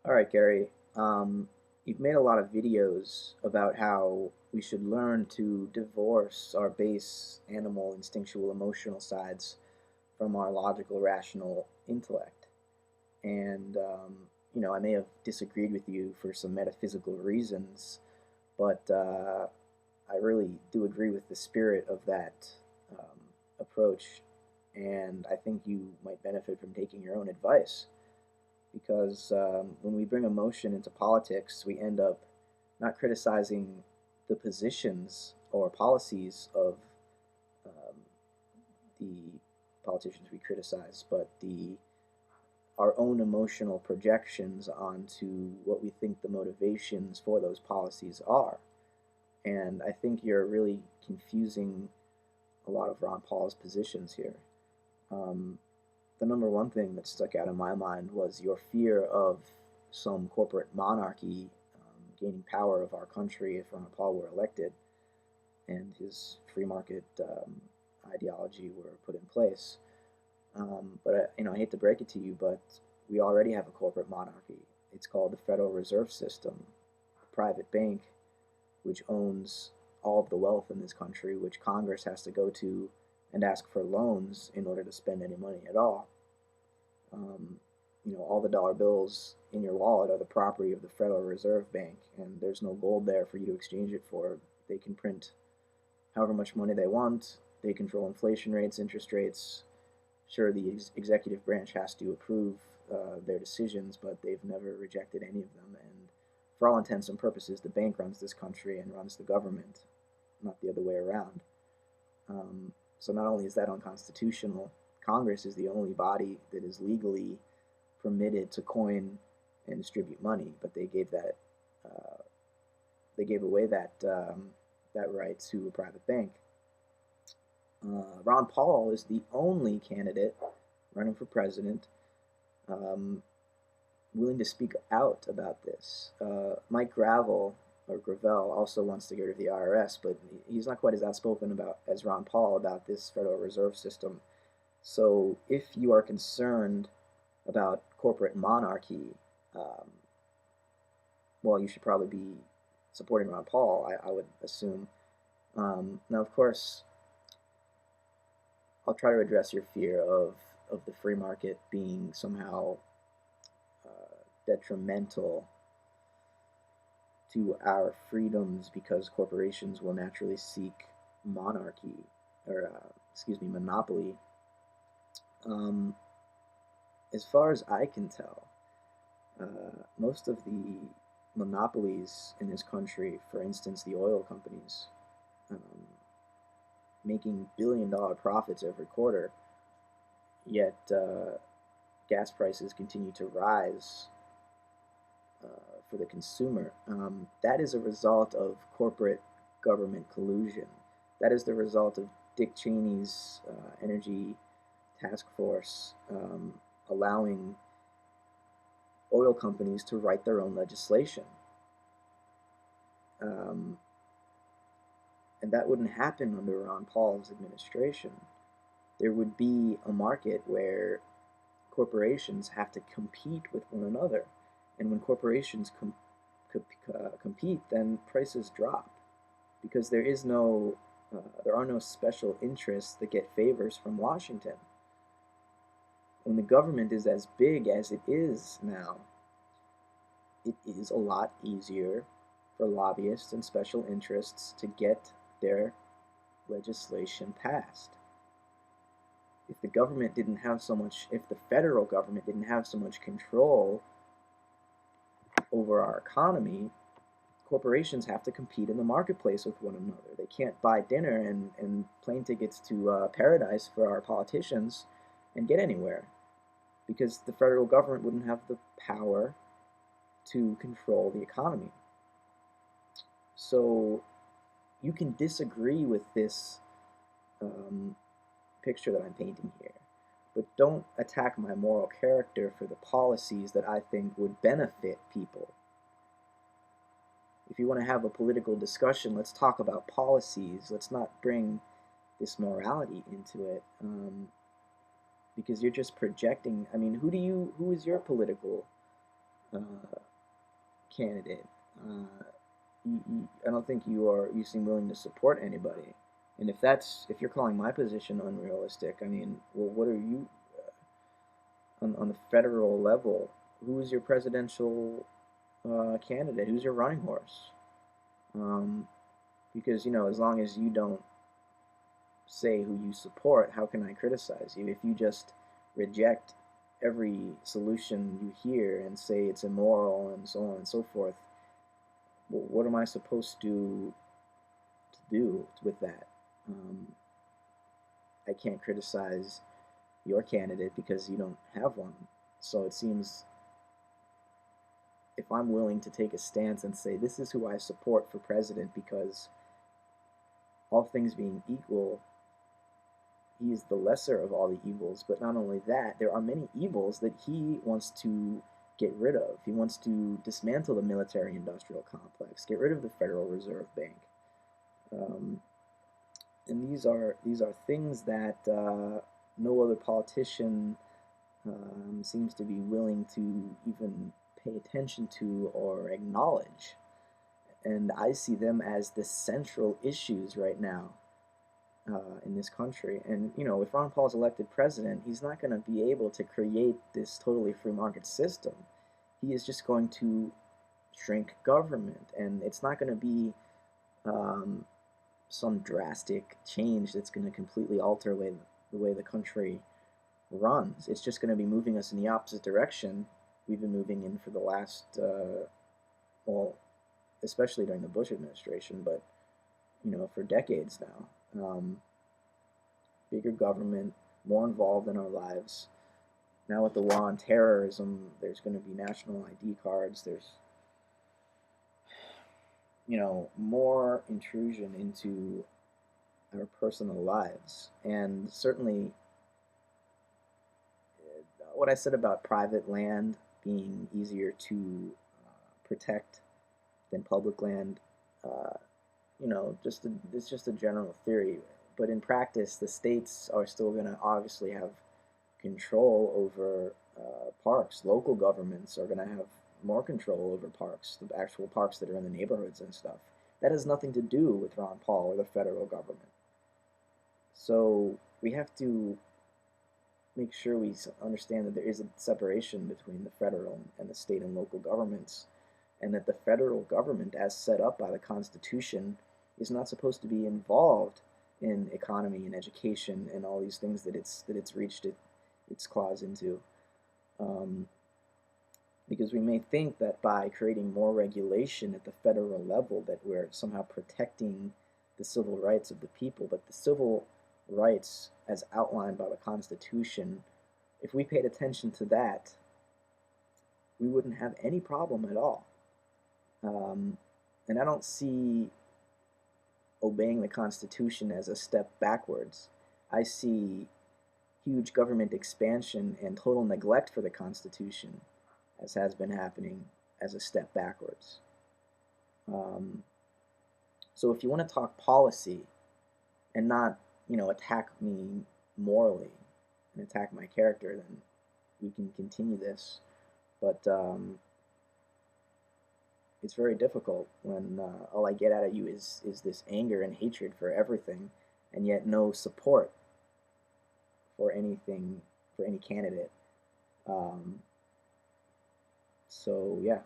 All right, Gary. You've made a lot of videos about how we should learn to divorce our base animal, instinctual, emotional sides from our logical, rational intellect. And, I may have disagreed with you for some metaphysical reasons, but I really do agree with the spirit of that um, approach. And I think you might benefit from taking your own advice because when we bring emotion into politics, we end up not criticizing the positions or policies of um, the politicians we criticize, but the our own emotional projections onto what we think the motivations for those policies are. And I think you're really confusing a lot of Ron Paul's positions here. Um, the number one thing that stuck out in my mind was your fear of some corporate monarchy gaining power of our country if Ron Paul were elected and his free market ideology were put in place. But I hate to break it to you, but we already have a corporate monarchy. It's called the Federal Reserve System, a private bank which owns all of the wealth in this country, which Congress has to go to and ask for loans in order to spend any money at all. Um, all the dollar bills in your wallet are the property of the Federal Reserve Bank, and there's no gold there for you to exchange it for. They can print however much money they want. They control inflation rates, interest rates. Sure, the executive branch has to approve their decisions, but they've never rejected any of them. And for all intents and purposes, the bank runs this country and runs the government, not the other way around. So not only is that unconstitutional, Congress is the only body that is legally permitted to coin and distribute money, but uh, they gave away that right to a private bank. Ron Paul is the only candidate running for president um, willing to speak out about this. Mike Gravel also wants to get rid of the IRS, but he's not quite as outspoken about as Ron Paul about this Federal Reserve System. So if you are concerned about corporate monarchy, um, well, you should probably be supporting Ron Paul, I would assume. Now, of course, I'll try to address your fear of the free market being somehow detrimental to our freedoms because corporations will naturally seek monarchy or excuse me monopoly. Um, as far as I can tell, most of the monopolies in this country, for instance, the oil companies, um, making billion-dollar profits every quarter, yet gas prices continue to rise for the consumer. That is a result of corporate government collusion. That is the result of Dick Cheney's energy task force allowing oil companies to write their own legislation. Um, and that wouldn't happen under Ron Paul's administration. There would be a market where corporations have to compete with one another. And when corporations compete, then prices drop because there are no special interests that get favors from Washington. When the government is as big as it is now, it is a lot easier for lobbyists and special interests to get their legislation passed. If the federal government didn't have so much control over our economy, corporations have to compete in the marketplace with one another. They can't buy dinner and plane tickets to paradise for our politicians and get anywhere because the federal government wouldn't have the power to control the economy. So you can disagree with this um, picture that I'm painting here, but don't attack my moral character for the policies that I think would benefit people. If you want to have a political discussion, let's talk about policies. Let's not bring this morality into it, because you're just projecting. I mean, who is your political uh, candidate. Uh, I don't think you seem willing to support anybody. And if you're calling my position unrealistic, I mean, well, what are you on the federal level? Who's your presidential candidate? Who's your running horse? Um, because as long as you don't say who you support, how can I criticize you? If you just reject every solution you hear and say it's immoral and so on and so forth, what am I supposed to do with that? Um, I can't criticize your candidate because you don't have one. So it seems if I'm willing to take a stance and say this is who I support for president because all things being equal, he is the lesser of all the evils. But not only that, there are many evils that he wants to get rid of. He wants to dismantle the military industrial complex, get rid of the Federal Reserve Bank. Um, and these are things that no other politician seems to be willing to even pay attention to or acknowledge. And I see them as the central issues right now in this country. And if Ron Paul is elected president, he's not going to be able to create this totally free market system. He is just going to shrink government, and it's not going to be um, some drastic change that's going to completely alter the way the country runs. It's just going to be moving us in the opposite direction we've been moving in for the last, well, especially during the Bush administration, but for decades now. Bigger government, more involved in our lives. Now with the war on terrorism, there's going to be national ID cards. There's more intrusion into our personal lives, and certainly what I said about private land being easier to protect than public land, uh, it's just a general theory. But in practice, the states are still going to obviously have control over parks. Local governments are going to have more control over parks, the actual parks that are in the neighborhoods and stuff. That has nothing to do with Ron Paul or the federal government. So we have to make sure we understand that there is a separation between the federal and the state and local governments, and that the federal government, as set up by the Constitution, is not supposed to be involved in economy and education and all these things that it's reached its claws into. Um, because we may think that by creating more regulation at the federal level that we're somehow protecting the civil rights of the people, but the civil rights as outlined by the Constitution, if we paid attention to that, we wouldn't have any problem at all. Um, and I don't see obeying the Constitution as a step backwards. I see huge government expansion and total neglect for the Constitution, as has been happening, as a step backwards. Um, so if you want to talk policy and not, attack me morally and attack my character, then we can continue this. But it's very difficult when all I get out of you is this anger and hatred for everything, and yet no support for anything, for any candidate. Um, so yeah.